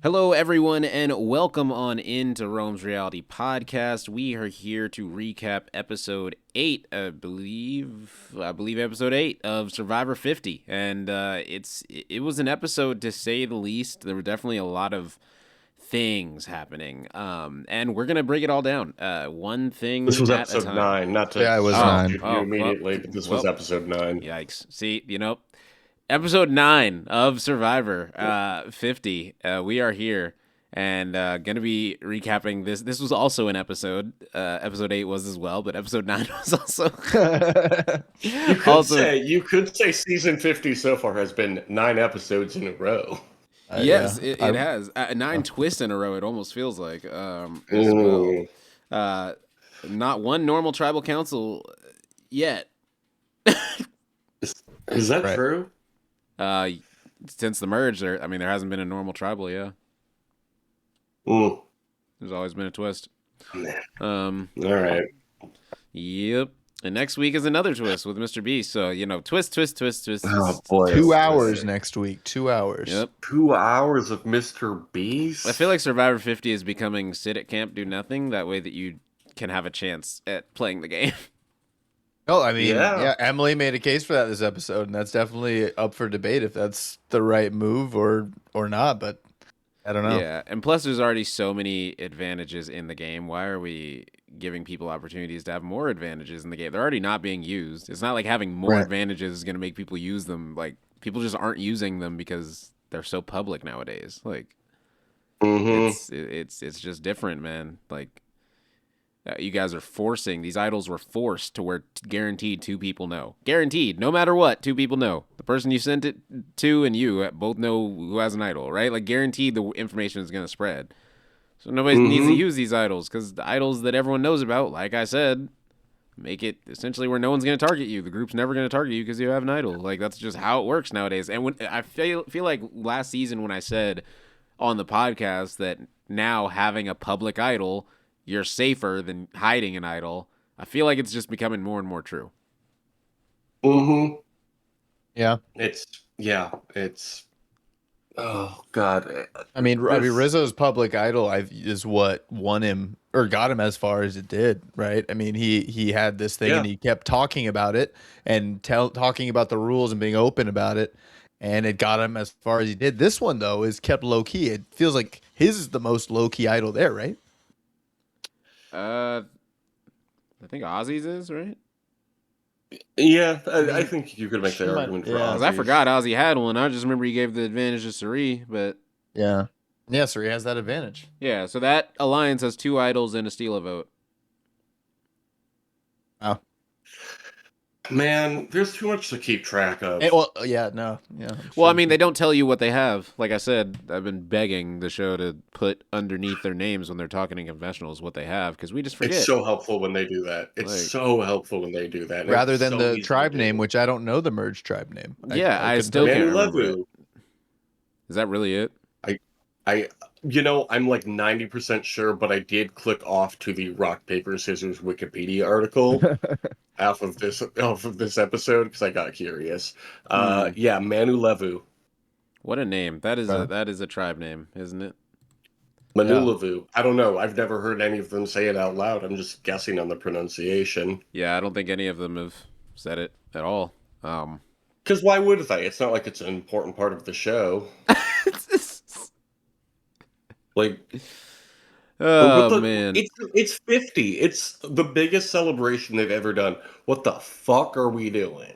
Hello, everyone, and welcome on into Rome's Reality Podcast. We are here to recap episode 8, I believe episode 8 of Survivor 50, and it was an episode to say the least. There were definitely a lot of things happening, and we're gonna break it all down, one thing This was at a episode time. 9, not to Yeah, it was substitute 9. you immediately, but this was episode 9. Yikes! See, episode 9 of Survivor 50. We are here and gonna be recapping this. This was also an episode. Episode 8 was as well, but episode 9 was also. You could say season 50 so far has been 9 episodes in a row. Yes, Yeah. it has 9 twists in a row. It almost feels like as well. Not one normal tribal council yet. Is that Right. true? Since the merge, there hasn't been a normal tribal. Yeah, Mm. there's always been a twist. All right. Yep. And next week is another twist with Mr. Beast. So, twist. Oh, boy. 2 hours next week. 2 hours. Yep. 2 hours of Mr. Beast? I feel like Survivor 50 is becoming sit at camp, do nothing. That way that you can have a chance at playing the game. Oh, I mean, Yeah. yeah, Emily made a case for that this episode, and that's definitely up for debate if that's the right move or not, but I don't know. Yeah. And plus, there's already so many advantages in the game. Why are we giving people opportunities to have more advantages in the game? They're already not being used. It's not like having more Right. advantages is going to make people use them. Like, people just aren't using them because they're so public nowadays. Like, Mm-hmm. it's just different, man. Like, you guys are forcing, these idols were forced to where guaranteed 2 people know. Guaranteed, no matter what, 2 people know. The person you sent it to and you both know who has an idol, right? Like, guaranteed the information is going to spread. So nobody needs to use these idols because the idols that everyone knows about, like I said, make it essentially where no one's going to target you. The group's never going to target you because you have an idol. Like, that's just how it works nowadays. And when I feel like last season when I said on the podcast that now having a public idol, you're safer than hiding an idol, I feel like it's just becoming more and more true. Mm-hmm. Yeah. It's... Oh, God. I mean, Rizzo's public idol is what won him or got him as far as it did, right? I mean, he had this thing and he kept talking about it and talking about the rules and being open about it, and it got him as far as he did. This one, though, is kept low-key. It feels like his is the most low-key idol there, right? I think Ozzy's is, right? Yeah, I think you could make that argument for yeah. Because I Ozzy's. forgot Ozzy had one. I just remember he gave the advantage to Suri, but Yeah. Yeah, so he has that advantage. yeah, so that alliance has 2 idols and a steal a vote. Oh. Man, there's too much to keep track of. Well, yeah, no. Yeah. Well, I mean, they don't tell you what they have. Like I said, I've been begging the show to put underneath their names when they're talking in confessionals what they have, because we just forget. It's so helpful when they do that. It's Like- so helpful when they do that. And rather it's than so the easy to tribe do. name, which I don't know the merge tribe name. Yeah, I couldn't still tell you. can't Manu remember Levu. Is that really it? I'm like 90% sure, but I did click off to the rock paper scissors Wikipedia article off of this episode because I got curious. Yeah, Manu Levu. What a name! That is Huh. that is a tribe name, isn't it? Manu Yeah. Levu. I don't know. I've never heard any of them say it out loud. I'm just guessing on the pronunciation. Yeah, I don't think any of them have said it at all. Because why would they? It's not like it's an important part of the show. Like, Oh man, it's 50. It's the biggest celebration they've ever done. What the fuck are we doing?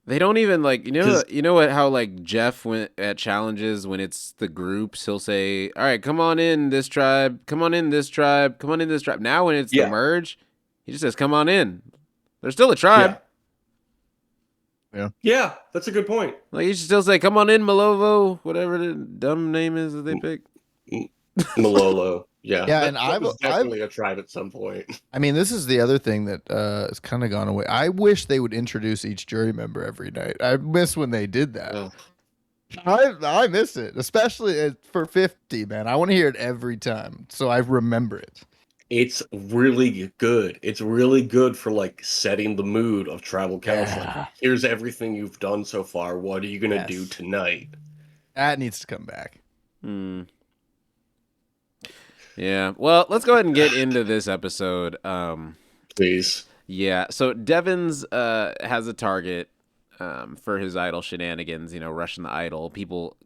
they don't even like Just- you know what how like Jeff went at challenges when it's the groups, he'll say, "All right, come on in this tribe, come on in this tribe, come on in this tribe." Now when it's Yeah. the merge, he just says, "Come on in." They're still a tribe. Yeah, that's a good point. Like you should still say, "Come on in, Malovo," whatever the dumb name is that they pick. Malolo. Yeah. Yeah, that, and that I've- was definitely a tribe at some point. I mean, this is the other thing that has kind of gone away. I wish they would introduce each jury member every night. I miss when they did that. Ugh. I miss it, especially for 50, man. I want to hear it every time, so I remember it. It's really good. It's really good for like setting the mood of tribal council. Yeah. Here's everything you've done so far. What are you gonna do Yes. tonight? That needs to come back. Hmm. Yeah. Well, let's go ahead and get into this episode. Please. Yeah. So Devins has a target for his idol shenanigans. Rushing the idol. People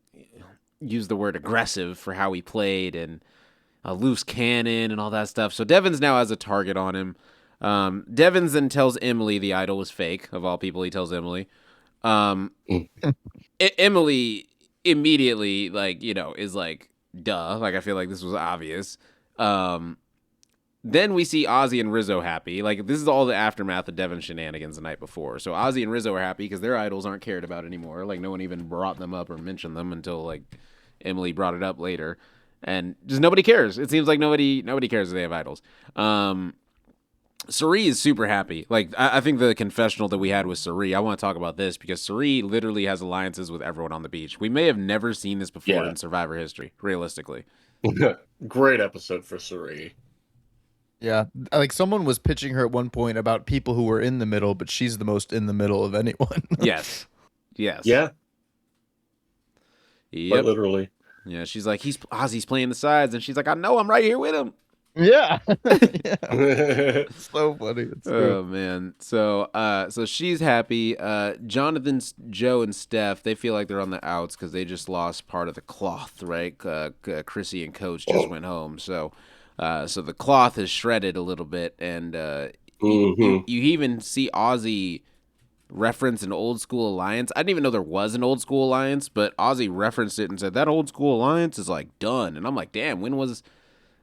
use the word aggressive for how he played and a loose cannon and all that stuff. So Devins now has a target on him. Devins then tells Emily the idol was fake. Of all people, he tells Emily. Emily immediately, is like, duh. Like, I feel like this was obvious. Then we see Ozzy and Rizzo happy. Like, this is all the aftermath of Devin's shenanigans the night before. So Ozzy and Rizzo are happy because their idols aren't cared about anymore. Like, no one even brought them up or mentioned them until, like, Emily brought it up later. And just nobody cares. It seems like nobody cares if they have idols. Suri is super happy. Like, I think the confessional that we had with Suri, I want to talk about this because Suri literally has alliances with everyone on the beach. We may have never seen this before in Survivor history, realistically. Great episode for Suri. Yeah, like someone was pitching her at one point about people who were in the middle, but she's the most in the middle of anyone. Yes. Yeah. Yep. Quite literally. Yeah, she's like, Ozzy's playing the sides, and she's like, I know, I'm right here with him. Yeah. It's so funny. It's oh man. So she's happy. Jonathan, Joe, and Steph, they feel like they're on the outs because they just lost part of the cloth, right? Chrissy and Coach just went home, so the cloth is shredded a little bit, and you even see Ozzy reference an old school alliance. I didn't even know there was an old school alliance, but Ozzy referenced it and said that old school alliance is like done. And I'm like, damn, when was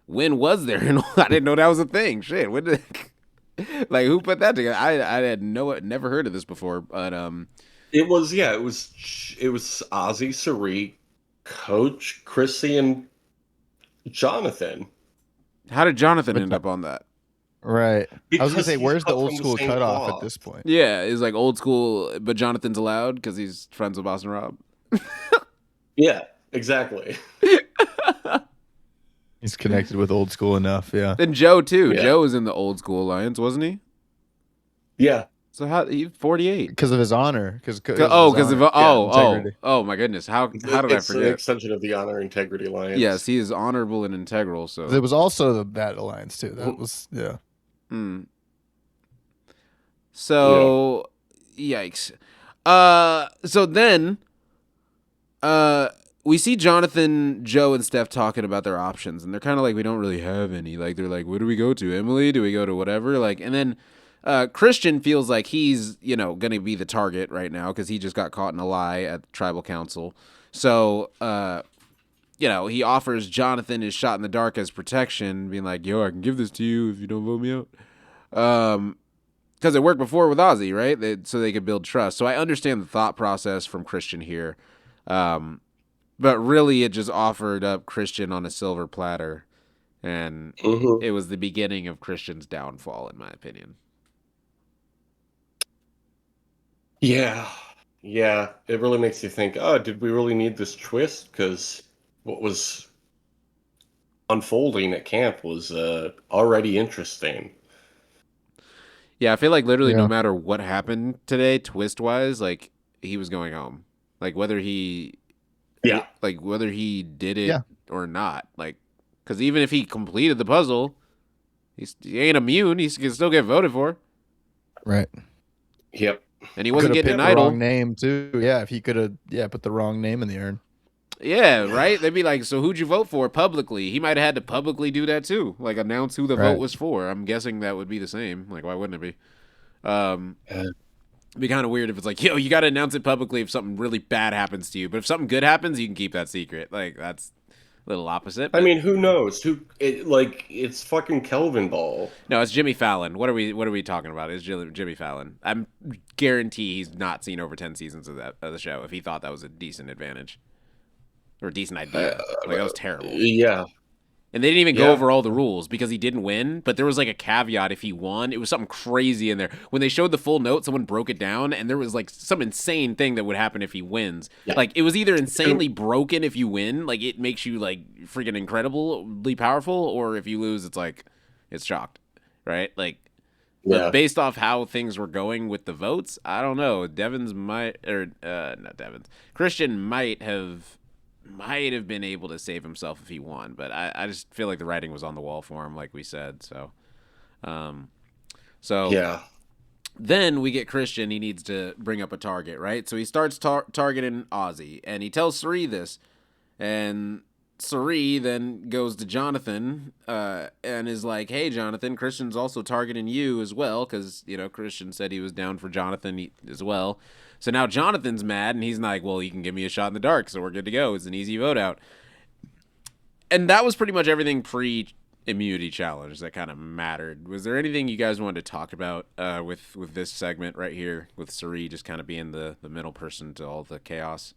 there? I didn't know that was a thing. Shit, when did like who put that together? I had never heard of this before, but it was Ozzy, Suri, Coach, Chrissy, and Jonathan. How did Jonathan end up on that? Right. Because I was gonna say, he's where's the cut old from the school same cutoff cloth. at this point? Yeah, it's like old school, but Jonathan's allowed because he's friends with Boston Rob. Yeah, exactly. He's connected with old school enough, yeah. Then Joe too. Yeah. Joe was in the old school alliance, wasn't he? Yeah. So how he's 48? Because of his honor. Oh my goodness! How did I It's an forget? extension of the Honor Integrity Alliance. Yes, he is honorable and integral. So There was also that alliance too. That was So, yikes. So then, we see Jonathan, Joe, and Steph talking about their options, and they're kind of like, we don't really have any. Like, they're like, what do we go to? Emily? Do we go to whatever? Like, and then Christian feels like he's, going to be the target right now because he just got caught in a lie at the tribal council. So, he offers Jonathan his shot in the dark as protection, being like, yo, I can give this to you if you don't vote me out. Because it worked before with Ozzy, right? So they could build trust. So I understand the thought process from Christian here. But really, it just offered up Christian on a silver platter. And it was the beginning of Christian's downfall, in my opinion. Yeah. Yeah. It really makes you think, oh, did we really need this twist? Because what was unfolding at camp was already interesting. Yeah, I feel like literally no matter what happened today, twist-wise, like, he was going home. Like, whether he did it or not. Like, because even if he completed the puzzle, he ain't immune. He can still get voted for. Right. Yep. And he wasn't getting an the idol. wrong name too. Yeah, if he could have put the wrong name in the urn. Yeah, right? They'd be like, so who'd you vote for publicly? He might have had to publicly do that too. Like, announce who the vote was for. I'm guessing that would be the same. Like, why wouldn't it be? It'd be kind of weird if it's like, yo, you got to announce it publicly if something really bad happens to you. But if something good happens, you can keep that secret. Like, that's a little opposite. I mean, who knows? It's fucking Kelvin Ball. No, it's Jimmy Fallon. What are we talking about? It's Jimmy Fallon. I'm guarantee he's not seen over 10 seasons of the show if he thought that was a decent advantage. Or a decent idea. Like, that was terrible. Yeah. And they didn't even go over all the rules because he didn't win. But there was like a caveat if he won. It was something crazy in there. When they showed the full note, someone broke it down. And there was like some insane thing that would happen if he wins. Yeah. Like, it was either insanely broken if you win. Like, it makes you like freaking incredibly powerful. Or if you lose, it's like, it's shocked. Right? Like, based off how things were going with the votes, I don't know. Christian might have might have been able to save himself if he won, but I just feel like the writing was on the wall for him, like we said. Um, so Yeah. then we get Christian. He needs to bring up a target, right? So he starts targeting Ozzy, and he tells Suri this, and Suri then goes to Jonathan and is like, "Hey, Jonathan, Christian's also targeting you as well, because Christian said he was down for Jonathan as well." So now Jonathan's mad, and he's like, "Well, you can give me a shot in the dark, so we're good to go. It's an easy vote out." And that was pretty much everything pre-immunity challenge that kind of mattered. Was there anything you guys wanted to talk about with this segment right here, with Suri just kind of being the middle person to all the chaos?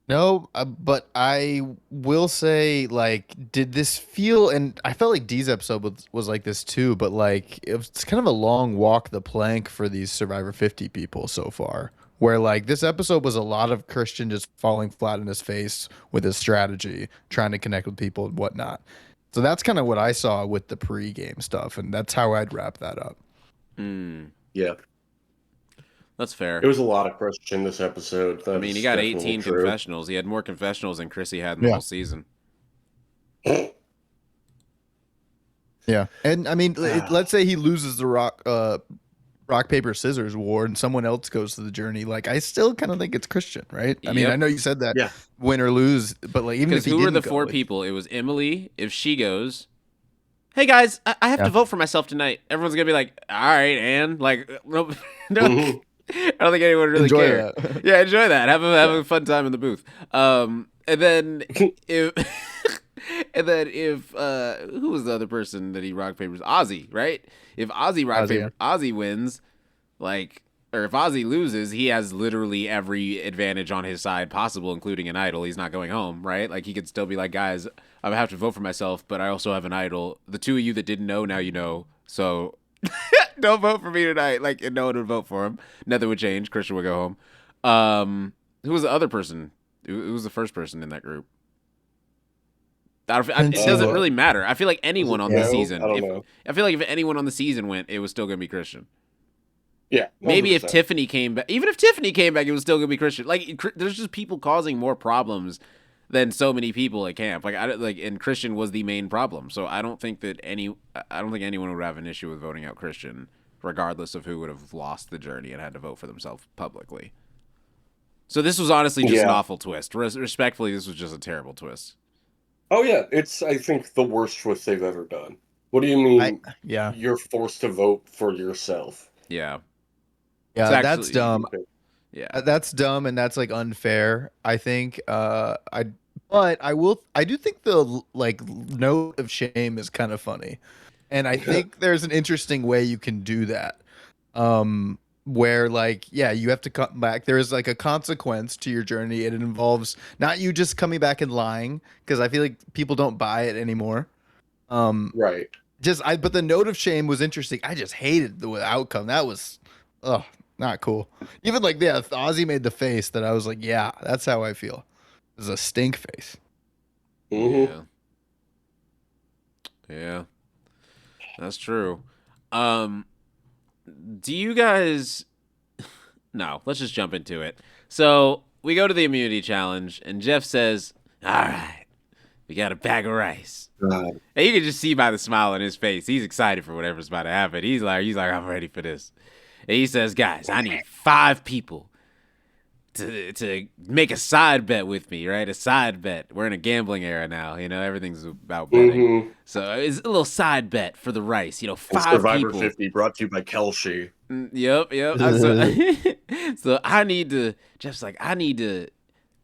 No, but I will say, like, did this feel? And I felt like Dee's episode was like this too, but like it's kind of a long walk the plank for these Survivor 50 people so far. Where like this episode was a lot of Christian just falling flat in his face with his strategy, trying to connect with people and whatnot. So that's kind of what I saw with the pre-game stuff, and that's how I'd wrap that up. Yeah. That's fair. It was a lot of Christian this episode. I mean, he got 18 confessionals. He had more confessionals than Chrissy had in the whole season. Yeah, and I mean, let's say he loses the rock paper scissors war, and someone else goes to the journey. Like, I still kind of think it's Christian, right? I mean, I know you said that, win or lose, but like, even if he who didn't were the four people? It was Emily. If she goes, hey guys, I have to vote for myself tonight. Everyone's gonna be like, all right, and like, no. I don't think anyone really cared. Yeah, enjoy that. Have a fun time in the booth. And then if who was the other person that he rock papers? Ozzy, right? If Ozzy wins, like, or if Ozzy loses, he has literally every advantage on his side possible, including an idol. He's not going home, right? Like, he could still be like, guys, I have to vote for myself, but I also have an idol. The two of you that didn't know, now you know. So don't vote for me tonight. Like, and no one would vote for him. Nothing would change. Christian would go home. Who was the other person? Who was the first person in that group? It doesn't really matter. I feel like anyone on the season. I feel like if anyone on the season went, it was still gonna be Christian. Yeah. 100%. Maybe if Tiffany came back, even if Tiffany came back, it was still gonna be Christian. Like, there's just people causing more problems than so many people at camp. And Christian was the main problem. So I don't think anyone would have an issue with voting out Christian, regardless of who would have lost the journey and had to vote for themselves publicly. So this was honestly just an awful twist. Respectfully, this was just a terrible twist. Oh yeah, it's, I think, the worst twist they've ever done. What do you mean? You're forced to vote for yourself. Yeah. Yeah, that's dumb. Yeah, that's dumb, and that's like unfair, I think. But I do think the like note of shame is kind of funny, and I think there's an interesting way you can do that. Where like, yeah, you have to come back. There is like a consequence to your journey, and it involves not you just coming back and lying, because I feel like people don't buy it anymore. Right. But the note of shame was interesting. I just hated the outcome. That was, not cool. Even like, yeah, Ozzy made the face that I was like, yeah, that's how I feel. It was a stink face. Mm-hmm. Yeah, that's true. Do you guys? No, let's just jump into it. So we go to the immunity challenge, and Jeff says, "All right, we got a bag of rice." And you can just see by the smile on his face, he's excited for whatever's about to happen. He's like, I'm ready for this. And he says, guys, I need 5 people to make a side bet with me, right? A side bet. We're in a gambling era now, everything's about betting. Mm-hmm. So it's a little side bet for the rice, 5 Survivor people. 50 brought to you by Kelshi. Yep. So Jeff's like, I need to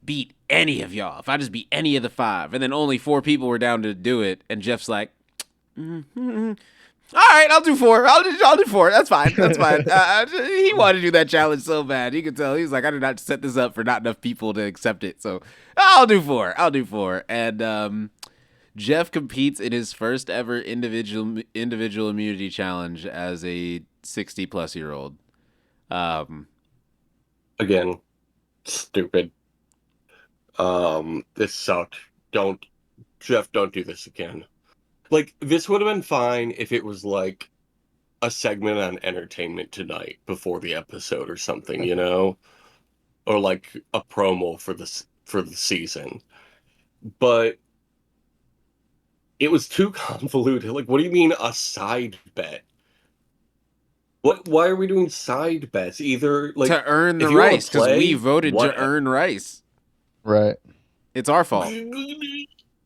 beat any of y'all. If I just beat any of the 5, and then only 4 people were down to do it, and Jeff's like, all right, I'll do 4. I'll do 4. That's fine. He wanted to do that challenge so bad. You could tell he was like, I did not set this up for not enough people to accept it. So I'll do 4. And Jeff competes in his first ever individual immunity challenge as a 60-plus-year-old. Again, stupid. This sucked. Jeff, don't do this again. Like, this would have been fine if it was like a segment on Entertainment Tonight before the episode or something, or like a promo for the season, but it was too convoluted. Like, what do you mean a side bet? What? Why are we doing side bets? Either like to earn the if you wanna rice, because we play, voted to what? earn rice. Right. It's our fault.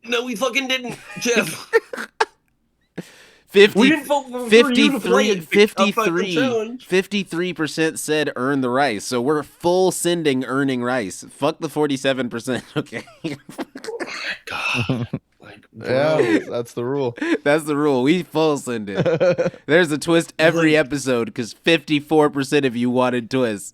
No, we fucking didn't, Jeff. 50, We didn't vote for you to play it. 53% said earn the rice. So we're full sending earning rice. Fuck the 47%. Okay. God. Like, Yeah, that's the rule. That's the rule. We full send it. There's a twist every episode because 54% of you wanted twists.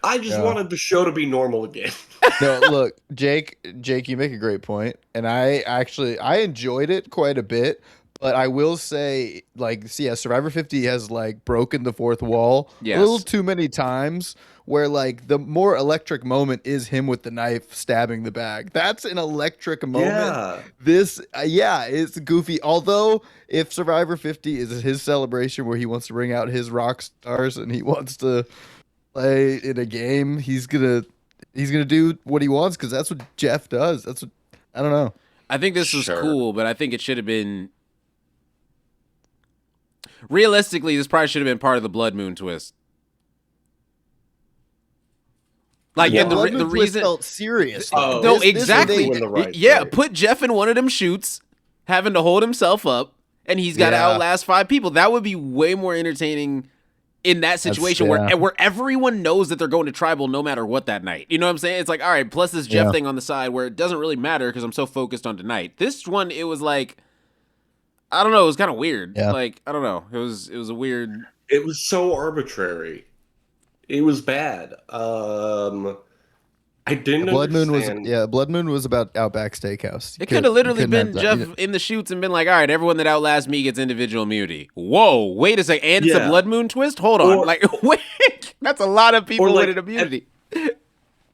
I just wanted the show to be normal again. No, look, Jake, you make a great point, and I enjoyed it quite a bit. But I will say, like, yeah, Survivor 50 has like broken the fourth wall a little too many times. Where like the more electric moment is him with the knife stabbing the bag. That's an electric moment. Yeah. This, it's goofy. Although if Survivor 50 is his celebration where he wants to bring out his rock stars and he wants to play in a game, he's gonna do what he wants because that's what Jeff does. That's what I don't know. I think this was cool, but I think it should have been. Realistically, this probably should have been part of the Blood Moon twist. Like, Yeah, and the reason felt serious. Oh, no, this exactly. win the right, Yeah, right. put Jeff in one of them shoots, having to hold himself up, and he's got to outlast 5 people. That would be way more entertaining in that situation where everyone knows that they're going to tribal no matter what that night. You know what I'm saying? It's like, all right, plus this Jeff thing on the side where it doesn't really matter because I'm so focused on tonight. This one, it was like, I don't know, it was kind of weird. Yeah. Like, I don't know. It was a weird. It was so arbitrary. It was bad. I didn't Blood Moon understand. Blood Moon was about Outback Steakhouse. It could have literally been Jeff in the shoots and been like, all right, everyone that outlasts me gets individual immunity. Whoa, wait a second. And it's a Blood Moon twist? Hold on. Or- Like, wait, that's a lot of people like, winning immunity.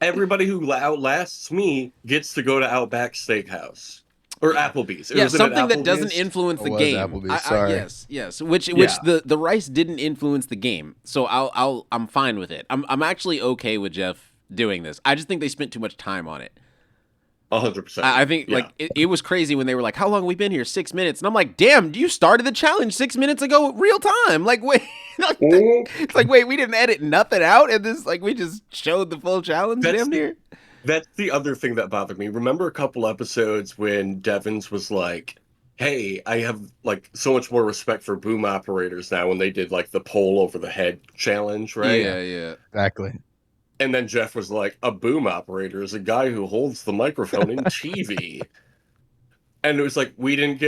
Everybody who outlasts me gets to go to Outback Steakhouse or Applebee's. Yeah, Wasn't it something that Applebee's? doesn't influence the was game. Applebee's, sorry. Yes. Which Yeah. the rice didn't influence the game. So I'm fine with it. I'm actually okay with Jeff doing this. I just think they spent too much time on it. 100%. I think like it was crazy when they were like, "How long have we been here? 6 minutes." And I'm like, "Damn, you started the challenge 6 minutes ago, real time." Like, wait, it's like, wait, we didn't edit nothing out, and this like we just showed the full challenge. Damn near. That's the other thing that bothered me. Remember a couple episodes when Devins was like, "Hey, I have like so much more respect for boom operators now," when they did like the pole over the head challenge, right? Yeah. Exactly. And then Jeff was like, "A boom operator is a guy who holds the microphone in TV." And it was like we didn't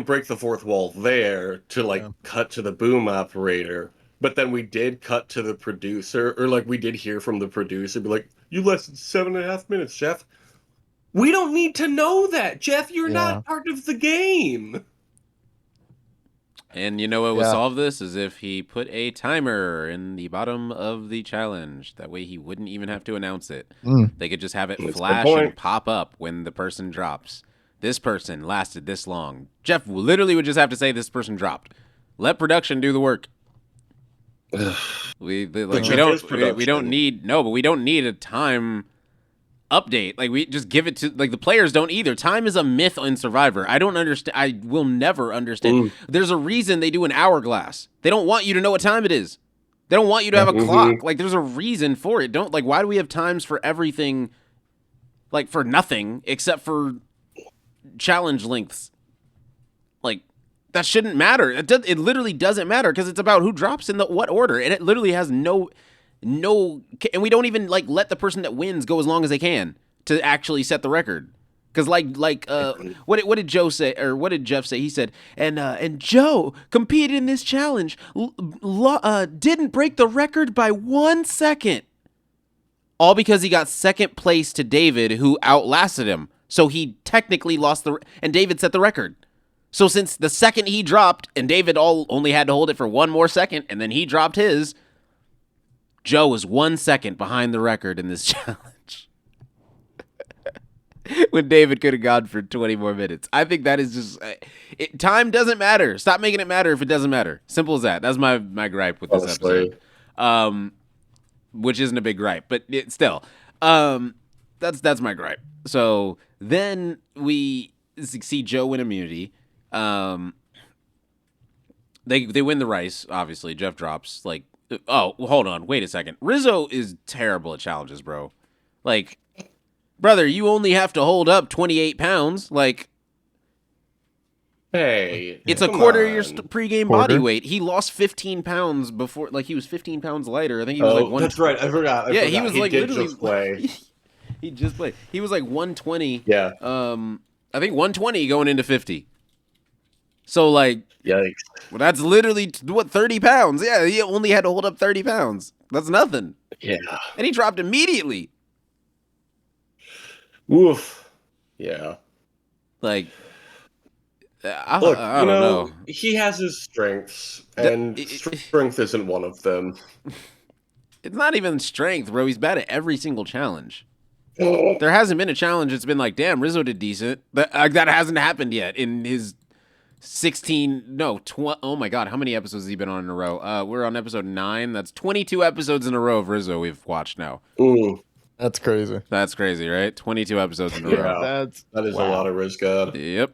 break the fourth wall there to like cut to the boom operator, but then we did cut to the producer, or like we did hear from the producer, be like, "You lasted 7.5 minutes, Jeff." We don't need to know that, Jeff. You're not part of the game. And you know what would solve this is if he put a timer in the bottom of the challenge. That way he wouldn't even have to announce it. They could just have it flash and pop up when the person drops. This person lasted this long. Jeff literally would just have to say this person dropped. Let production do the work. We don't need a time update. Like we just give it to like the players don't either. Time is a myth in Survivor. I don't understand. I will never understand. There's a reason they do an hourglass. They don't want you to know what time it is. They don't want you to have a clock. Like there's a reason for it. Don't like why do we have times for everything? Like for nothing except for challenge lengths. Like that shouldn't matter. It literally doesn't matter because it's about who drops in what order, and it literally has no, and we don't even like let the person that wins go as long as they can to actually set the record. Because what did Joe say, or what did Jeff say? He said, and Joe competed in this challenge, didn't break the record by 1 second, all because he got second place to David, who outlasted him. So he technically lost and David set the record. So since the second he dropped, and David only had to hold it for 1 more second, and then he dropped his, Joe was 1 second behind the record in this challenge. When David could have gone for 20 more minutes. I think that is just... time doesn't matter. Stop making it matter if it doesn't matter. Simple as that. That's my gripe with this episode. which isn't a big gripe, but still, that's my gripe. So then we see Joe win immunity. They win the rice, obviously. Jeff drops. Like, oh, hold on, wait a second. Rizzo is terrible at challenges, bro. Like, brother, you only have to hold up 28 pounds. Like, hey, it's a quarter of your pregame body weight. He lost 15 pounds before. Like, he was 15 pounds lighter. I think he was like one. That's right. I forgot. Yeah, he was like literally. Just play. He just played. He was like 120. Yeah. I think 120 going into 50. So like, yikes. Well, that's literally 30 pounds. Yeah, he only had to hold up 30 pounds. That's nothing. Yeah. And he dropped immediately. Oof. Yeah. Like, I Look, don't know. He has his strengths, and strength isn't one of them. It's not even strength, bro. He's bad at every single challenge. There hasn't been a challenge that's been like, damn, Rizzo did decent. That hasn't happened yet in his 20. Oh my God, how many episodes has he been on in a row? We're on episode 9. That's 22 episodes in a row of Rizzo we've watched now. That's crazy. That's crazy, right? 22 episodes in a row. That is a lot of Rizzo. Yep.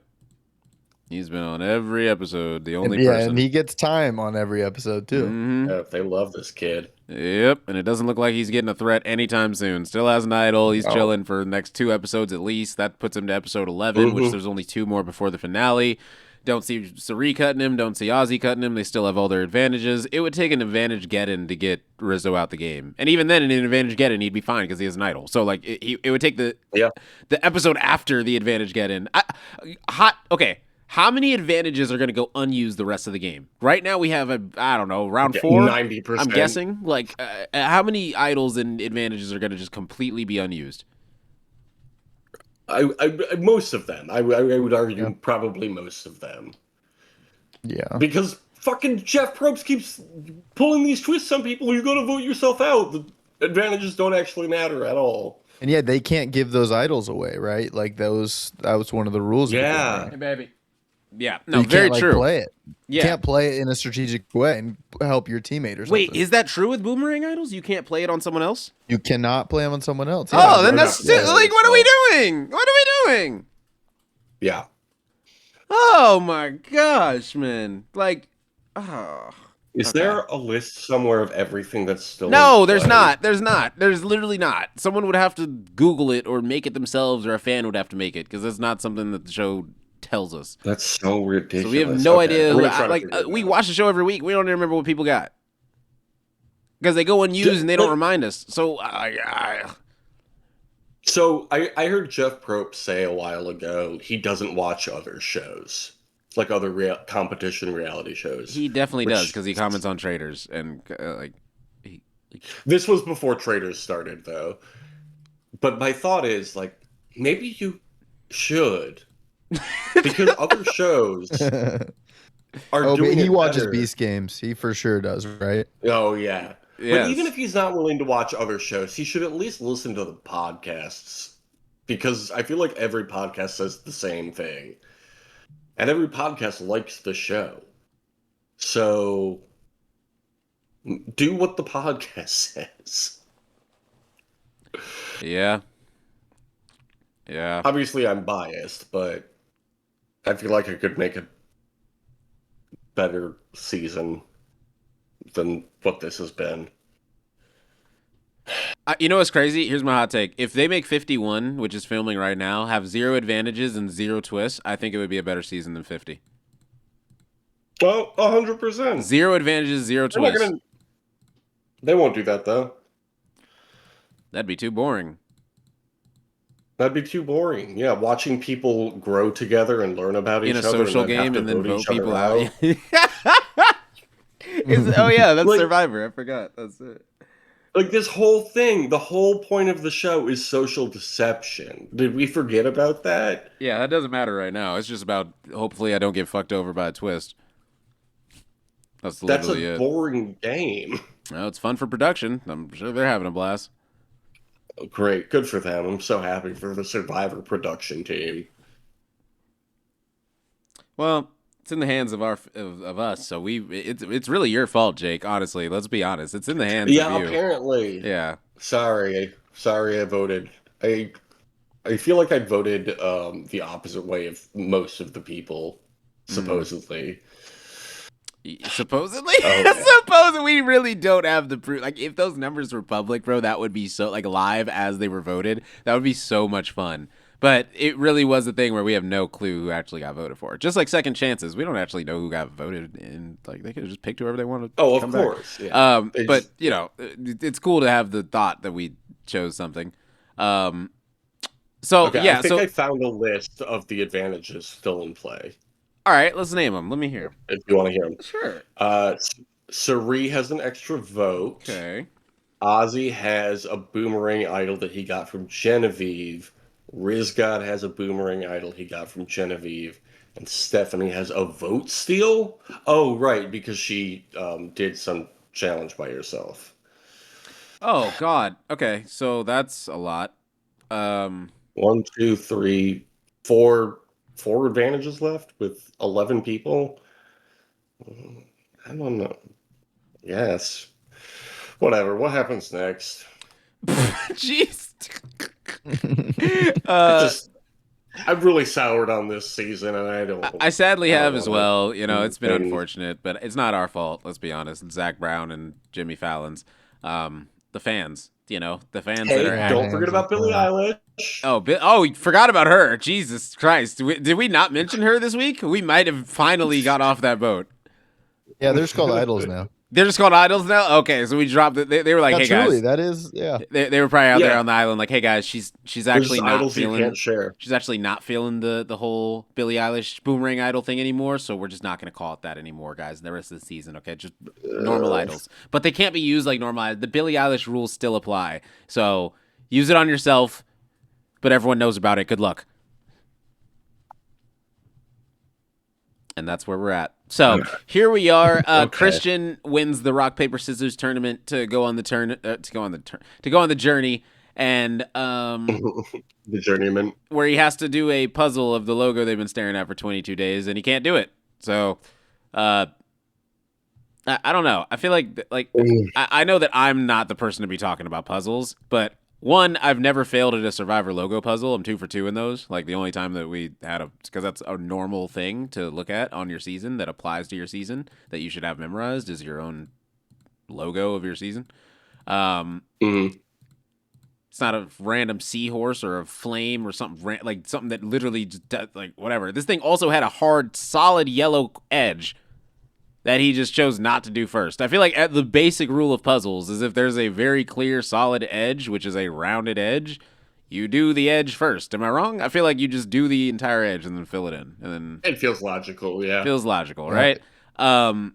He's been on every episode. The only person. And he gets time on every episode too. Mm-hmm. Yeah, they love this kid. Yep, and it doesn't look like he's getting a threat anytime soon. Still has an idol. He's chilling for the next 2 episodes at least. That puts him to episode 11, which there's only 2 more before the finale. Don't see Sari cutting him. Don't see Ozzy cutting him. They still have all their advantages. It would take an advantage Geddon to get Rizzo out the game. And even then, in an advantage Geddon, he'd be fine because he has an idol. So, like, it would take the episode after the advantage Geddon. Okay. How many advantages are going to go unused the rest of the game? Right now we have round 4. 90%. I'm guessing. Like, how many idols and advantages are going to just completely be unused? Most of them. I would argue probably most of them. Yeah. Because fucking Jeff Probst keeps pulling these twists on people. You got to vote yourself out. The advantages don't actually matter at all. And yeah, they can't give those idols away, right? Like that was one of the rules. Yeah. Hey, baby. Yeah, no, you very can't, true. Play it. Yeah. You can't play it in a strategic way and help your teammate or something. Wait, is that true with boomerang idols? You can't play it on someone else? You cannot play them on someone else. Oh, then that's like, what are we doing? What are we doing? Yeah. Oh my gosh, man! Like, Is there a list somewhere of everything that's still? No, there's not. There's not. There's literally not. Someone would have to Google it or make it themselves, or a fan would have to make it because it's not something that the show tells us. That's so ridiculous. So we have no idea. We watch the show every week. We don't even remember what people got because they go unused and they don't remind us. So So I heard Jeff Probst say a while ago he doesn't watch other shows, like other competition reality shows. He definitely does because he comments on traders and This was before traders started though. But my thought is like maybe you should. Because other shows are doing he it watches better. Beast Games. He for sure does, right? Oh, yeah. Yes. But even if he's not willing to watch other shows, he should at least listen to the podcasts. Because I feel like every podcast says the same thing. And every podcast likes the show. So, do what the podcast says. Yeah. Yeah. Obviously, I'm biased, but I feel like I could make a better season than what this has been. You know what's crazy? Here's my hot take. If they make 51, which is filming right now, have 0 advantages and 0 twists, I think it would be a better season than 50. Oh, 100%. 0 advantages, 0 twists. They won't do that, though. That'd be too boring. That'd be too boring. Yeah, watching people grow together and learn about each other. In a social game and then vote people out. Oh, that's like, Survivor. I forgot. That's it. Like, this whole thing, the whole point of the show is social deception. Did we forget about that? Yeah, that doesn't matter right now. It's just about, hopefully I don't get fucked over by a twist. That's literally a boring game. Well, it's fun for production. I'm sure they're having a blast. Oh, great. Good for them. I'm so happy for the Survivor production team. Well, It's in the hands of of us. So it's really your fault, Jake. Honestly, let's be honest. It's in the hands of you. Apparently. Yeah. Sorry, I voted. I feel like I voted the opposite way of most of the people, supposedly. Supposedly, Oh, supposedly, we really don't have the proof. Like, if those numbers were public, bro, that would be so like live as they were voted. That would be so much fun. But it really was a thing where we have no clue who actually got voted for. Just like second chances, we don't actually know who got voted, and like they could have just picked whoever they wanted. Oh, of course. Yeah. But you know, it's cool to have the thought that we chose something. So okay, yeah, I think I found a list of the advantages still in play. All right, let's name them. Let me hear. If you want to hear them. Sure. Suri has an extra vote. Okay. Ozzy has a boomerang idol that he got from Genevieve. Rizgod has a boomerang idol he got from Genevieve. And Stephanie has a vote steal? Oh, right, because she did some challenge by herself. Oh God. Okay, so that's a lot. 1, 2, 3, 4 advantages left with 11 people. I don't know. Yes. Whatever. What happens next? Jeez. I've really soured on this season, and I don't. I sadly have as wanna- well. You know, it's been unfortunate, but it's not our fault. Let's be honest. It's Zach Brown and Jimmy Fallon's. The fans. You know, the fans Hey, that are. don't forget about Billie Eilish. Oh, we forgot about her. Jesus Christ. Did we not mention her this week? We might have finally got off that boat. Yeah, they're just called idols now. They're just called idols now? Okay, so we dropped it. They were like, hey, truly, guys. that is, yeah. They were probably out there on the island like, hey, guys, she's actually not idols feeling you can't share. She's actually not feeling the whole Billie Eilish boomerang idol thing anymore, so we're just not going to call it that anymore, guys, the rest of the season, okay? Just normal idols. But they can't be used like normal idols. The Billie Eilish rules still apply. So use it on yourself, but everyone knows about it. Good luck. And that's where we're at. So here we are. Okay. Christian wins the rock paper scissors tournament to go on the journey, and The journeyman. where he has to do a puzzle of the logo they've been staring at for 22 days, and he can't do it. So, I don't know. I feel like I know that I'm not the person to be talking about puzzles, but one, I've never failed at a Survivor logo puzzle. I'm 2 for 2 in those. Like the only time that we had because that's a normal thing to look at on your season that applies to your season that you should have memorized is your own logo of your season. It's not a random seahorse or a flame or something like something that literally just like whatever. This thing also had a hard, solid yellow edge that he just chose not to do first. I feel like the basic rule of puzzles is if there's a very clear, solid edge, which is a rounded edge, you do the edge first. Am I wrong? I feel like you just do the entire edge and then fill it in, and then It feels logical, yeah. feels logical, right? I don't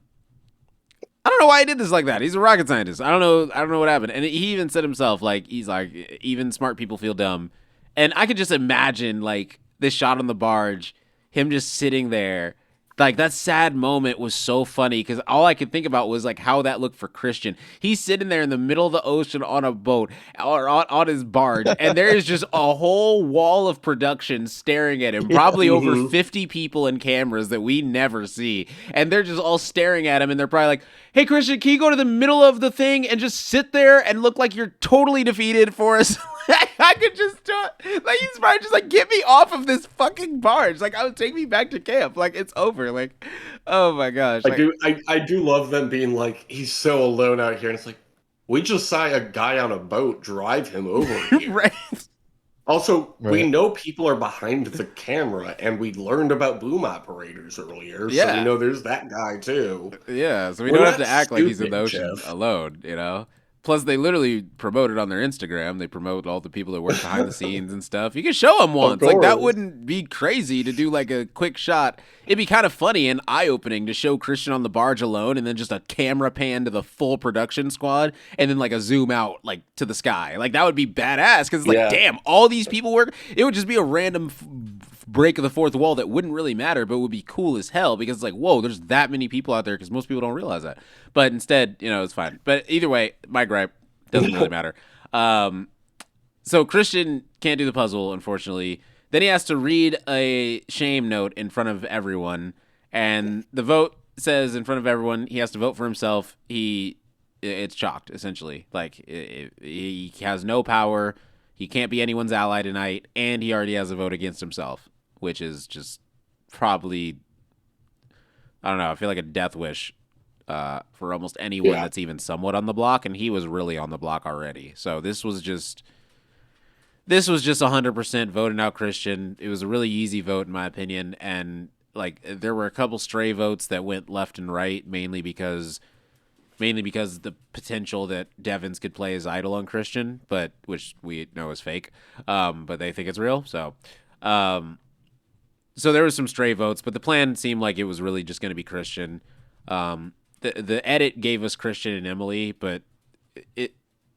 know why he did this like that. He's a rocket scientist. I don't know what happened. And he even said himself, like, he's like, even smart people feel dumb. And I could just imagine, like, this shot on the barge, him just sitting there. Like, that sad moment was so funny because all I could think about was, like, how that looked for Christian. He's sitting there in the middle of the ocean on a boat or on his barge, and there is just a whole wall of production staring at him, probably over 50 people and cameras that we never see. And they're just all staring at him, and they're probably like, hey, Christian, can you go to the middle of the thing and just sit there and look like you're totally defeated for us? I could just do it. Like, he's probably just like, get me off of this fucking barge. Like, take me back to camp. Like, it's over. Like, oh my gosh. Like, I do love them being like, he's so alone out here. And it's like, we just saw a guy on a boat drive him over here. right. Also, we know people are behind the camera, and we learned about boom operators earlier, so we know there's that guy too. Yeah, so we We're don't have not to act like he's in the stupid, ocean Jeff. alone, you know? Plus, they literally promote it on their Instagram. They promote all the people that work behind the scenes and stuff. You can show them once. Like, that wouldn't be crazy to do, like, a quick shot. It'd be kind of funny and eye-opening to show Christian on the barge alone and then just a camera pan to the full production squad and then, like, a zoom out, like, to the sky. Like, that would be badass because it's like, damn, all these people work. It would just be a random break of the fourth wall that wouldn't really matter, but would be cool as hell because it's like, whoa, there's that many people out there because most people don't realize that. But instead, you know, it's fine. But either way, my gripe doesn't really matter. So Christian can't do the puzzle, unfortunately. Then he has to read a shame note in front of everyone. And the vote says in front of everyone he has to vote for himself. It's chalked, essentially. Like, he has no power. He can't be anyone's ally tonight, and he already has a vote against himself, which is just probably, I don't know, I feel like a death wish for almost anyone that's even somewhat on the block, and he was really on the block already. So this was just 100% voting out Christian. It was a really easy vote, in my opinion, and like there were a couple stray votes that went left and right, mainly because the potential that Devins could play as idol on Christian, but which we know is fake. But they think it's real. So there was some stray votes, but the plan seemed like it was really just going to be Christian. The edit gave us Christian and Emily, but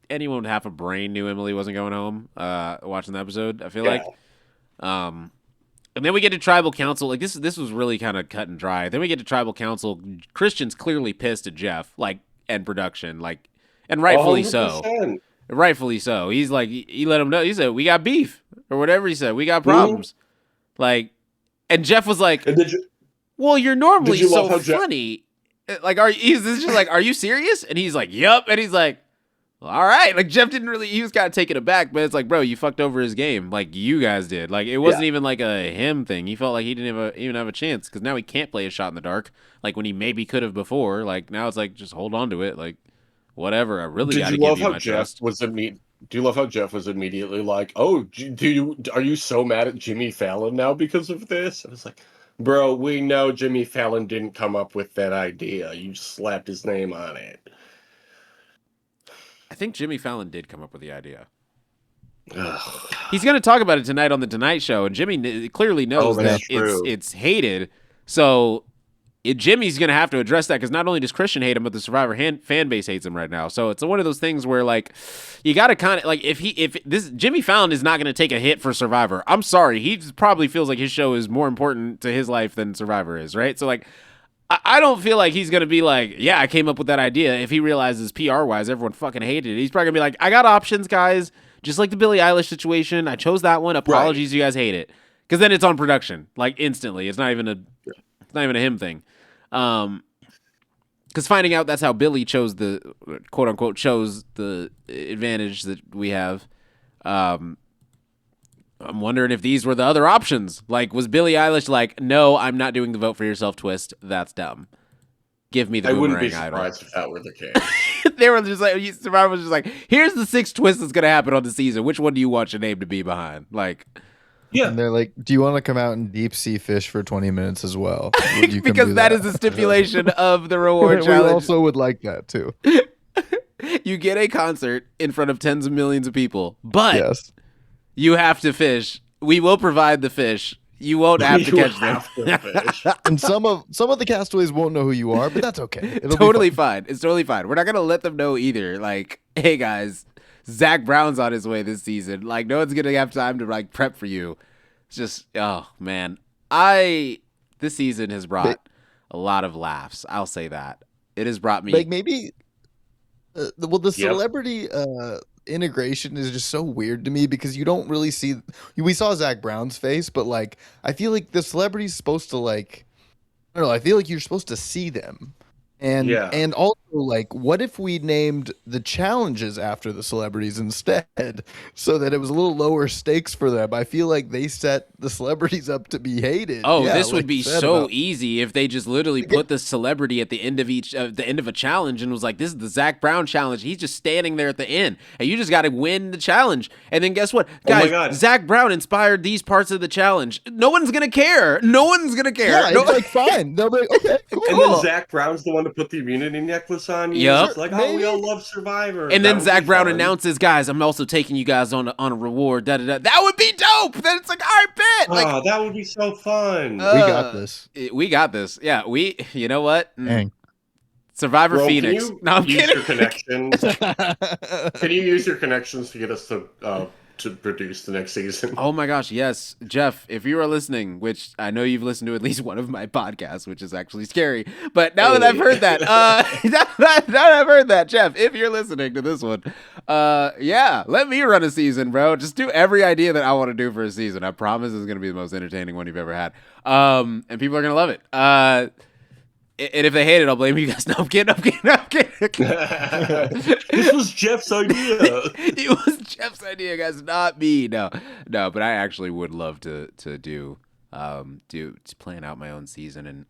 anyone with half a brain knew Emily wasn't going home watching the episode, I feel like. And then we get to Tribal Council. Like, this was really kind of cut and dry. Then we get to Tribal Council. Christian's clearly pissed at Jeff, like, and production, like, and rightfully 100%. So. Rightfully so. He's like, he let him know. He said, "We got beef," or whatever he said. "We got problems." Like, and Jeff was like, "Well, you're normally so funny." Like, he's just like, "Are you serious?" And he's like, "Yup." And he's like, all right. Like, Jeff didn't really, he was kind of taken aback, but it's like, bro, you fucked over his game. Like, you guys did. Like, it wasn't even like a him thing. He felt like he didn't even have a chance because now he can't play a shot in the dark like when he maybe could have before. Like, now it's like, just hold on to it. Like, whatever. I really got to give you my trust. Do you love how Jeff was immediately like, "Oh, are you so mad at Jimmy Fallon now because of this?" I was like, bro, we know Jimmy Fallon didn't come up with that idea. You just slapped his name on it. I think Jimmy Fallon did come up with the idea. He's going to talk about it tonight on the Tonight Show, and Jimmy clearly knows that it's hated. So Jimmy's going to have to address that because not only does Christian hate him, but the Survivor fan base hates him right now. So it's one of those things where, like, you got to kind of like if this Jimmy Fallon is not going to take a hit for Survivor. I'm sorry, he probably feels like his show is more important to his life than Survivor is, right? So like, I don't feel like he's going to be like, yeah, I came up with that idea. If he realizes PR-wise everyone fucking hated it, he's probably going to be like, I got options, guys. Just like the Billie Eilish situation. I chose that one. Apologies, you guys hate it. Because then it's on production, like, instantly. It's not even a him thing. Because finding out that's how Billie chose the, quote-unquote, chose the advantage that we have, I'm wondering if these were the other options. Like, was Billie Eilish like, no, I'm not doing the vote for yourself twist. That's dumb. Give me the boomerang idol. I wouldn't be surprised if that were the case. They were just like, Survivor was just like, here's the 6 twists that's going to happen on the season. Which one do you want your name to be behind? Like, yeah. And they're like, do you want to come out and deep sea fish for 20 minutes as well? Because that is the stipulation of the reward challenge. We also would like that too. You get a concert in front of tens of millions of people, but you have to fish. We will provide the fish. You won't have to catch them. And some of the castaways won't know who you are, but that's okay. It'll totally fine. It's totally fine. We're not gonna let them know either. Like, hey guys, Zach Brown's on his way this season. Like, no one's gonna have time to like prep for you. It's just, oh man, this season has brought a lot of laughs. I'll say that it has brought me like maybe. The celebrity integration is just so weird to me because you don't really see. We saw Zach Brown's face, but like I feel like the celebrity's supposed to like. I don't know. I feel like you're supposed to see them, and also like, what if we named the challenges after the celebrities instead, so that it was a little lower stakes for them? I feel like they set the celebrities up to be hated. Oh, this would be so easy if they just literally put the celebrity at the end of the end of a challenge and was like, "This is the Zach Brown challenge." He's just standing there at the end, and you just got to win the challenge. And then guess what, guys? Zach Brown inspired these parts of the challenge. No one's gonna care. No one's gonna care. Yeah, it's like fine. They'll be like, okay, cool. And then Zach Brown's the one to put the immunity necklace on you. Yep. It's like, oh, we all love Survivor. And then Zach Brown announces, guys, I'm also taking you guys on a reward. Da, da, da. That would be dope. Then it's like, all right, bet. Like, that would be so fun. We got this. We got this. Yeah, you know what? Dang. Survivor Bro, Phoenix. Can you No, I'm use kidding. your connections? Can you use your connections to get us to produce the next season? Oh my gosh, yes. Jeff, if you are listening, which I know you've listened to at least one of my podcasts, which is actually scary, but now that I've heard that, now that I've heard that, Jeff, if you're listening to this one, yeah, let me run a season, bro. Just do every idea that I want to do for a season. I promise it's going to be the most entertaining one you've ever had. And people are going to love it. And if they hate it, I'll blame you guys. No, I'm kidding. This was Jeff's idea. It was Jeff's idea, guys, not me. No. But I actually would love to plan out my own season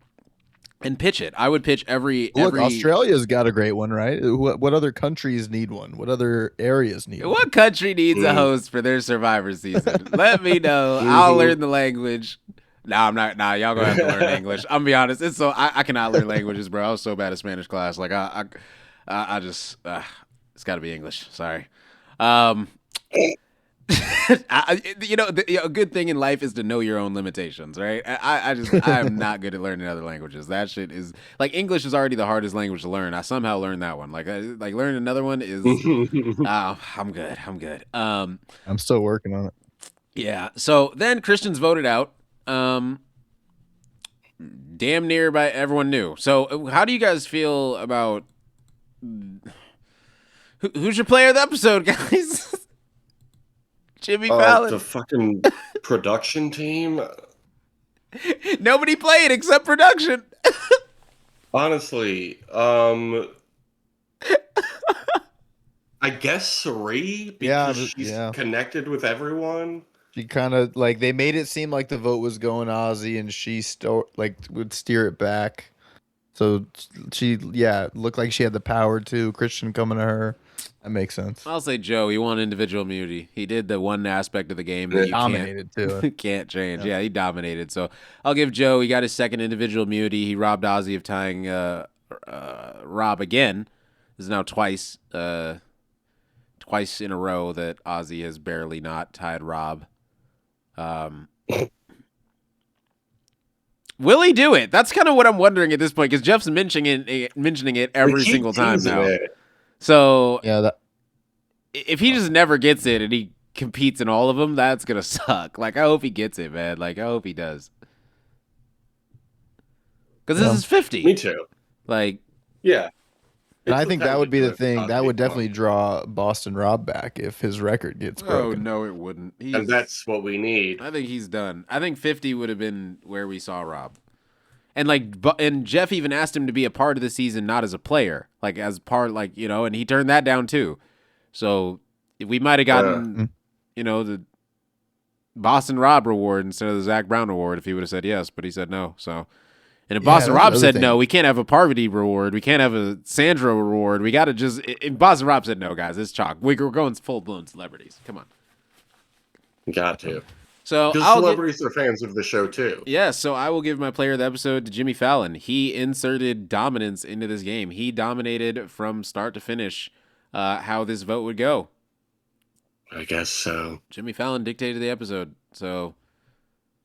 and pitch it. I would pitch every. Australia's got a great one, right? What other countries need one? What other areas need one? What country needs a host for their Survivor season? Let me know. I'll learn the language. No, I'm not. Nah, y'all gonna have to learn English. I'm gonna be honest. It's so I cannot learn languages, bro. I was so bad at Spanish class. Like I just it's got to be English. Sorry. A good thing in life is to know your own limitations, right? I am not good at learning other languages. That shit is like English is already the hardest language to learn. I somehow learned that one. Like learning another one is. I'm good. I'm still working on it. Yeah. So then Christians voted out. Damn near by everyone knew. So how do you guys feel about who's your player of the episode, guys? Jimmy Fallon. The fucking production team. Nobody played except production. Honestly, I guess Cirie because she's connected with everyone. She kind of like they made it seem like the vote was going Ozzy, and she would steer it back. So she looked like she had the power too. Christian coming to her, that makes sense. I'll say Joe. He won individual immunity. He did the one aspect of the game that you dominated too. Can't change. Yeah, he dominated. So I'll give Joe. He got his second individual immunity. He robbed Ozzy of tying Rob again. This is now twice in a row that Ozzy has barely not tied Rob. Will he do it? That's kind of what I'm wondering at this point because Jeff's mentioning it every single time now. So if he just never gets it and he competes in all of them, that's gonna suck. Like I hope he gets it, man. Like I hope he does. Because this is 50. Me too. Like yeah. And I think that would be the thing. That would definitely draw Boston Rob back if his record gets broken. Oh, no, it wouldn't. And that's what we need. I think he's done. I think 50 would have been where we saw Rob. And Jeff even asked him to be a part of the season, not as a player, like as part, and he turned that down too. So we might have gotten, the Boston Rob reward instead of the Zach Brown award if he would have said yes, but he said no. So. And if Boston Rob said no, we can't have a Parvati reward. We can't have a Sandra reward. We got to just... If Boston Rob said no, guys, it's chalk. We're going full-blown celebrities. Come on. Got to. So because celebrities are fans of the show, too. Yeah, so I will give my player of the episode to Jimmy Fallon. He inserted dominance into this game. He dominated from start to finish how this vote would go. I guess so. Jimmy Fallon dictated the episode, so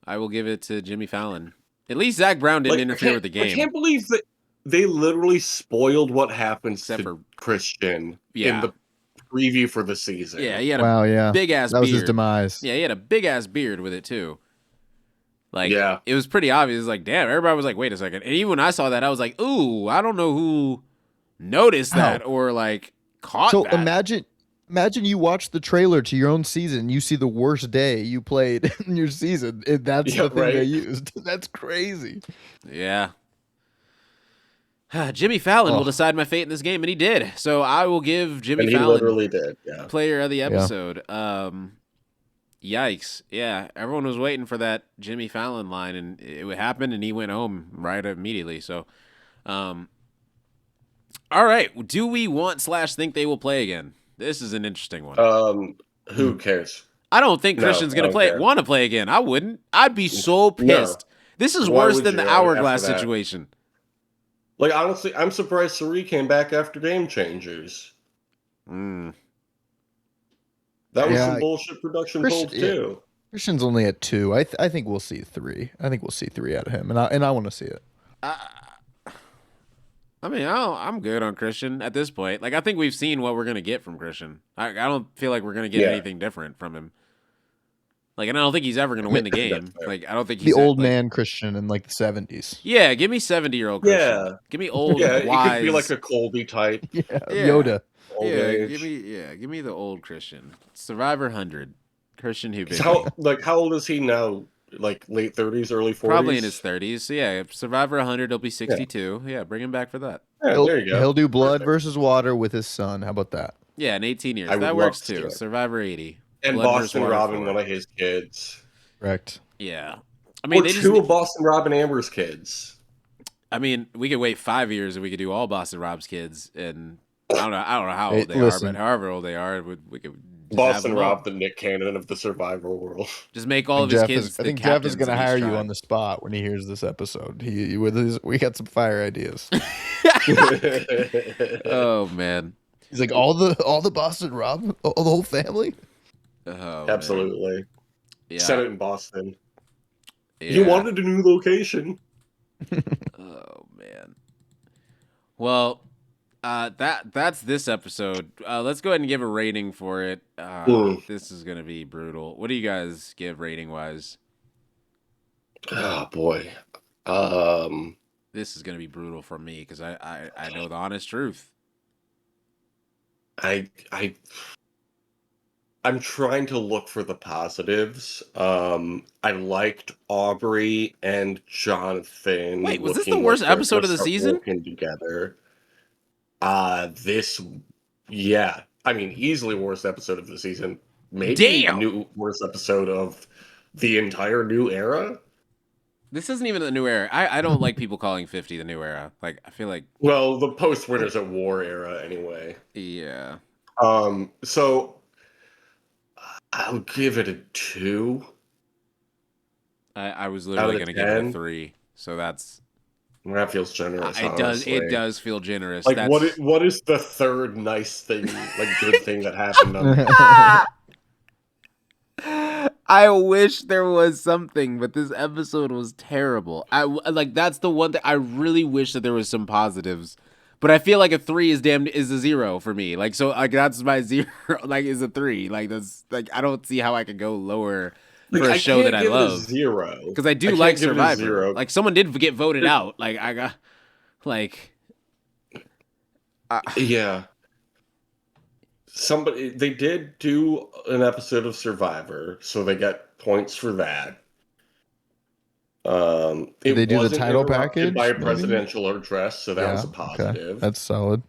I will give it to Jimmy Fallon. At least Zach Brown didn't interfere with the game. I can't believe that they literally spoiled what happens to Christian in the preview for the season. Yeah, he had a big-ass beard. That was his demise. Yeah, he had a big-ass beard with it, too. It was pretty obvious. It was like, damn, everybody was like, wait a second. And even when I saw that, I was like, ooh, I don't know who noticed that or, caught that. So imagine you watch the trailer to your own season and you see the worst day you played in your season. And that's the thing they used. That's crazy. Yeah. Jimmy Fallon will decide my fate in this game, and he did. So I will give Jimmy Fallon literally did. Yeah. Player of the episode. Yikes. Yeah, everyone was waiting for that Jimmy Fallon line, and it happened, and he went home right immediately. So, all right. Do we want/think they will play again? This is an interesting one. Who cares? I don't think Christian's going to want to play again. I wouldn't. I'd be so pissed. No. This is worse than the Hourglass situation. Like, honestly, I'm surprised Cirie came back after Game Changers. That was some bullshit production pulled, too. Christian's only at 2. I think we'll see 3. I think we'll see 3 out of him, and I want to see it. I I mean, I'm good on Christian at this point. Like, I think we've seen what we're gonna get from Christian. I don't feel like we're gonna get anything different from him. Like, and I don't think he's ever gonna win the game. Like, I don't think he's the old man Christian in like the 70s. Yeah, give me 70-year-old Christian. Yeah. Give me old, Yeah, wise. it could be like a Colby type. Yeah, Yoda. Give me the old Christian. Survivor 100. Christian Hubin. How old is he now? Like late 30s, early 40s? Probably in his 30s. So yeah, if Survivor 100, he'll be 62. Yeah, bring him back for that. Yeah, there you go. He'll do blood versus water with his son. How about that? Yeah, in 18 years. That works too. Survivor 80. And Boston Robin, one of his kids. Correct. Yeah. I mean, or two of Boston Robin Amber's kids. I mean, we could wait 5 years and we could do all Boston Rob's kids. And I don't know how old they are, but however old they are, we could. Boston Rob, the Nick Cannon of the Survivor world. Just make all of his kids. I think Jeff is going to hire you on the spot when he hears this episode. We got some fire ideas. Oh man, he's like all the Boston Rob, the whole family. Oh, absolutely. Yeah. Set it in Boston. Yeah. You wanted a new location. Oh man. Well. That's this episode. Let's go ahead and give a rating for it. This is gonna be brutal. What do you guys give rating wise? Oh boy, this is gonna be brutal for me because I know the honest truth. I'm trying to look for the positives. I liked Aubrey and Jonathan. Wait, was this the worst episode of the season? Working together. Yeah. I mean, easily worst episode of the season. Maybe worst episode of the entire new era. This isn't even the new era. I don't like people calling 50 the new era. Like, I feel like. Well, the post Winners at War era, anyway. Yeah. So I'll give it a 2. I was literally going to give it a 3. So that's. That feels generous. It does feel generous. Like what is the third nice thing, like good thing that happened on I wish there was something, but this episode was terrible. That's the one thing I really wish that there was some positives. But I feel like a 3 is a 0 for me. Like, so like that's my 0 like is a 3. Like that's like I don't see how I could go lower. For a show that I love, 0 because I do like Survivor. Like someone did get voted out. Like I got, like, yeah. They did do an episode of Survivor, so they got points for that. Did they do the title package by a presidential address, so that was a positive. Okay. That's solid.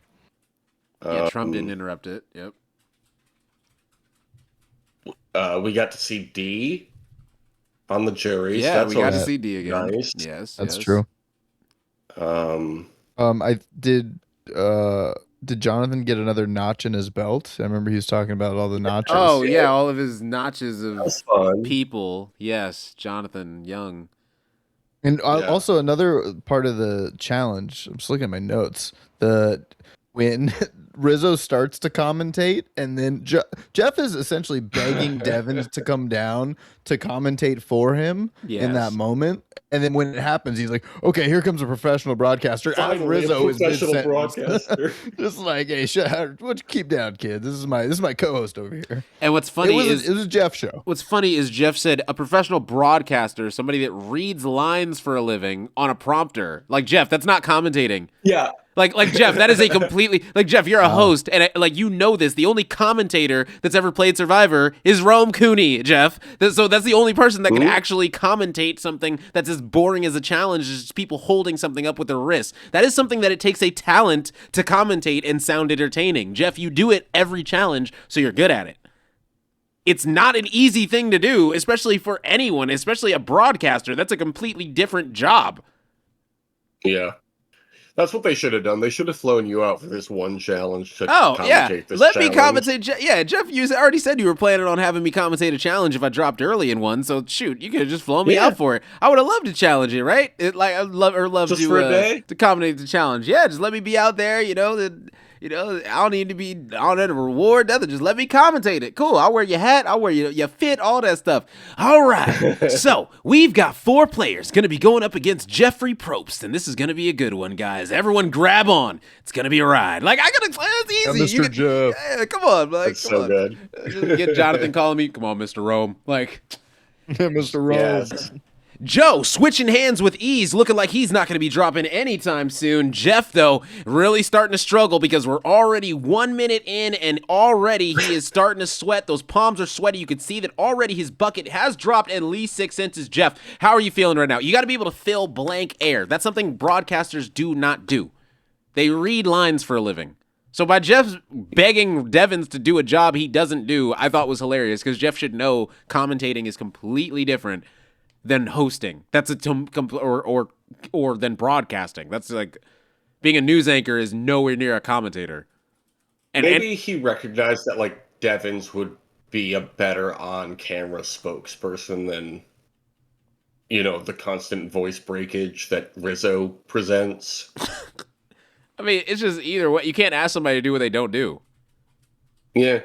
Yeah, Trump didn't interrupt it. Yep. We got to see D on the jury. Yeah, we got to see D again. Nice. Yes, that's true. I did. Did Jonathan get another notch in his belt? I remember he was talking about all the notches. Oh yeah, all of his notches of people. Yes, Jonathan Young. And also another part of the challenge. I'm just looking at my notes. When Rizzo starts to commentate, and then Jeff is essentially begging Devin to come down to commentate for him in that moment. And then when it happens, he's like, "Okay, here comes a professional broadcaster." Finally, Rizzo is professional broadcaster. Just like, "Hey, keep down, kid. This is my co-host over here." And what's funny it was Jeff's show. What's funny is Jeff said a professional broadcaster, somebody that reads lines for a living on a prompter. Like Jeff, that's not commentating. Yeah. Like Jeff, that is a completely Jeff. You're a host, and you know this. The only commentator that's ever played Survivor is Rome Cooney, Jeff. So that's the only person that can actually commentate something that's as boring as a challenge, as just people holding something up with their wrists. That is something that it takes a talent to commentate and sound entertaining. Jeff, you do it every challenge, so you're good at it. It's not an easy thing to do, especially for anyone, especially a broadcaster. That's a completely different job. Yeah. That's what they should have done. They should have flown you out for this one challenge to commentate this Let challenge. me commentate. Yeah, Jeff, you already said you were planning on having me commentate a challenge if I dropped early in one. So shoot, you could have just flown me out for it. I would have loved to challenge it, right? I'd love just to for a day? to commentate the challenge. Yeah, just let me be out there. You know, I don't need to reward nothing. Just let me commentate it. Cool. I'll wear your hat. I'll wear your fit, all that stuff. All right. So we've got 4 players going to be going up against Jeffrey Probst, and this is going to be a good one, guys. Everyone grab on. It's going to be a ride. Like, I got to, it's easy. Mr. Jeff. Yeah, come on. Like, That's so good. Just get Jonathan calling me. Come on, Mr. Rome. Like, Mr. Rose. Yes. Joe switching hands with ease, looking like he's not going to be dropping anytime soon. Jeff, though, really starting to struggle because we're already 1 minute in, and already he is starting to sweat. Those palms are sweaty. You can see that already his bucket has dropped at least 6 inches. Jeff, how are you feeling right now? You got to be able to fill blank air. That's something broadcasters do not do. They read lines for a living. So by Jeff begging Devins to do a job he doesn't do, I thought was hilarious because Jeff should know commentating is completely different than hosting. That's or than broadcasting. That's like being a news anchor is nowhere near a commentator. And maybe he recognized that like Devins would be a better on-camera spokesperson than the constant voice breakage that Rizzo presents. I mean, it's just either way. You can't ask somebody to do what they don't do. Yeah.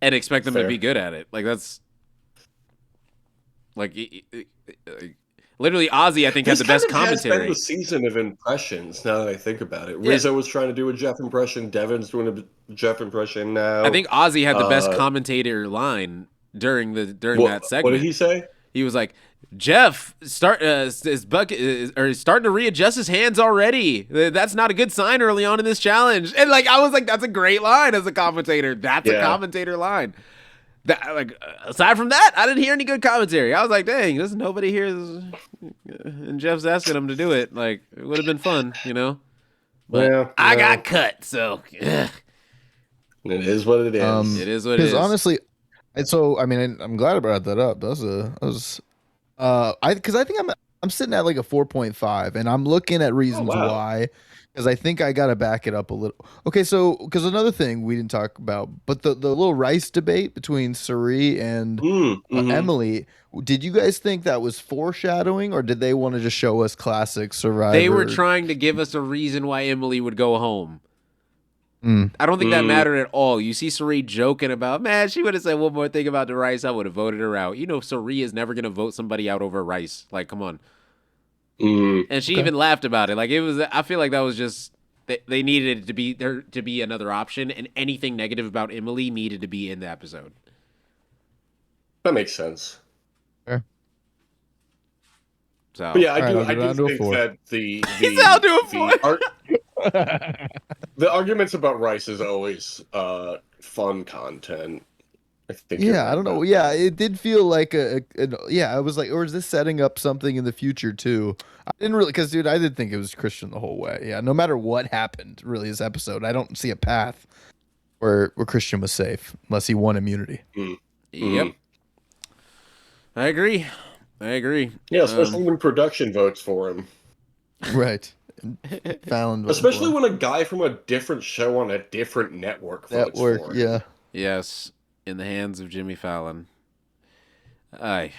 And expect them Fair. to be good at it. Like that's like literally Ozzy, I think, had the best commentary. Has been the season of impressions. Now that I think about it, Rizzo was trying to do a Jeff impression. Devon's doing a Jeff impression now. I think Ozzy had the best commentator line during that segment. What did he say? He was like, "Jeff, his bucket is starting to readjust his hands already. That's not a good sign early on in this challenge." And like, I was like, "That's a great line as a commentator. That's a commentator line." That, like, aside from that, I didn't hear any good commentary. I was like, dang, there's nobody here. And Jeff's asking him to do it. Like, it would have been fun, But I got cut, so. Ugh. It is what it is. It is what it is. Because honestly, so I mean, I'm glad I brought that up. Because I think I'm sitting at like a 4.5, and I'm looking at reasons why. Because I think I got to back it up a little. Okay, so because another thing we didn't talk about, but the little Rice debate between Suri and Emily, did you guys think that was foreshadowing, or did they want to just show us classic Survivor? They were trying to give us a reason why Emily would go home. I don't think that mattered at all. You see Suri joking about, man, she would have said one more thing about the Rice, I would have voted her out. Suri is never going to vote somebody out over Rice. Like, come on. And she even laughed about it. Like, it was. I feel like that was just they needed it to be there to be another option, and anything negative about Emily needed to be in the episode. That makes sense. Fair. So, but yeah, I do think that the arguments about Rice is always fun content. I think I don't know. Yeah, it did feel like I was like, or is this setting up something in the future too? I didn't really, because dude, I did think it was Christian the whole way. Yeah, no matter what happened, really, this episode, I don't see a path where Christian was safe unless he won immunity. Yep, I agree. Yeah, especially when production votes for him. Right. Fallon, especially when a guy from a different show on a different network votes for him. Yeah. Yes. In the hands of Jimmy Fallon. All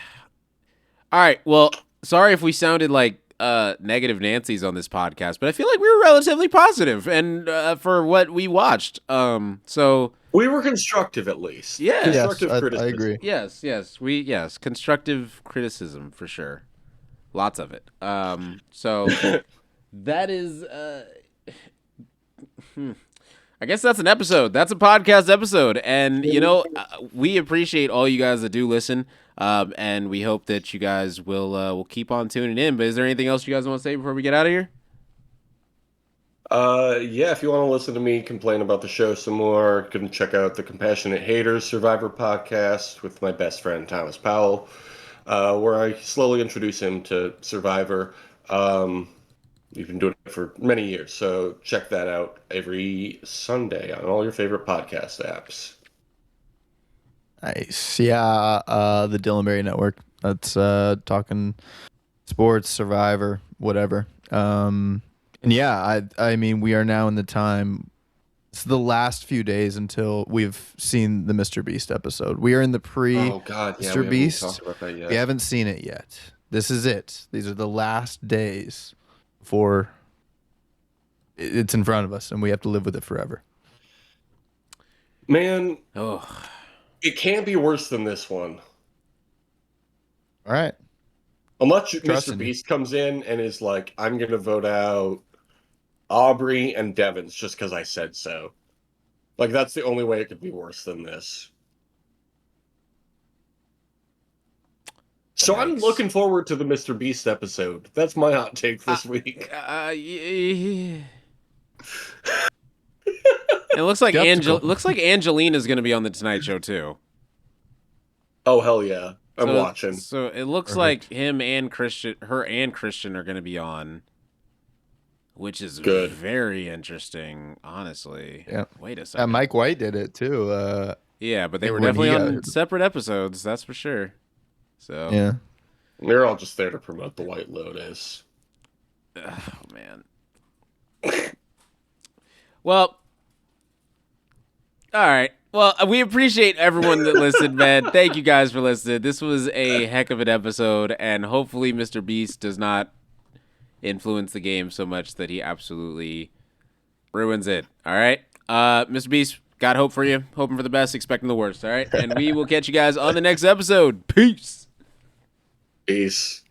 right. Well, sorry if we sounded like negative Nancy's on this podcast, but I feel like we were relatively positive and for what we watched. So we were constructive, at least. Yeah, constructive criticism. I agree. Yes, constructive criticism for sure. Lots of it. So that is. I guess that's an episode. That's a podcast episode. And, we appreciate all you guys that do listen. And we hope that you guys will keep on tuning in. But is there anything else you guys want to say before we get out of here? Yeah, if you want to listen to me complain about the show some more, you can check out the Compassionate Haters Survivor podcast with my best friend, Thomas Powell, where I slowly introduce him to Survivor. We've been doing it for many years, so check that out every Sunday on all your favorite podcast apps. Nice. Yeah, the Dylan Berry Network. That's talking sports, Survivor, whatever. And yeah, I mean, we are now in the time. It's the last few days until we've seen the Mr. Beast episode. We are in the Mr. Beast. Talked about that yet. We haven't seen it yet. This is it. These are the last days before it's in front of us, and we have to live with it forever. Man, Oh, it can't be worse than this one. All right. Unless Mr. Trusting you. Beast comes in and is like, I'm going to vote out Aubrey and Devins just because I said so. Like, that's the only way it could be worse than this. So I'm Yikes. looking forward to the Mr. Beast episode. That's my hot take this week. It looks like Skeptical. looks like Angelina's going to be on the Tonight Show too. Oh, hell yeah. I'm watching. So it looks like him and Christian, her and Christian are going to be on, which is Good. very interesting, honestly. Yeah. Wait a second. Mike White did it too. Yeah, but they were when he definitely on got- separate episodes, that's for sure. So, Yeah. They're all just there to promote the White Lotus. oh man. Well, all right. Well, we appreciate everyone that listened, man. Thank you guys for listening. This was a heck of an episode, and hopefully Mr. Beast does not influence the game so much that he absolutely ruins it. All right? Mr. Beast, got hope for you. Hoping for the best, expecting the worst. All right? And we will catch you guys on the next episode. Peace. Peace.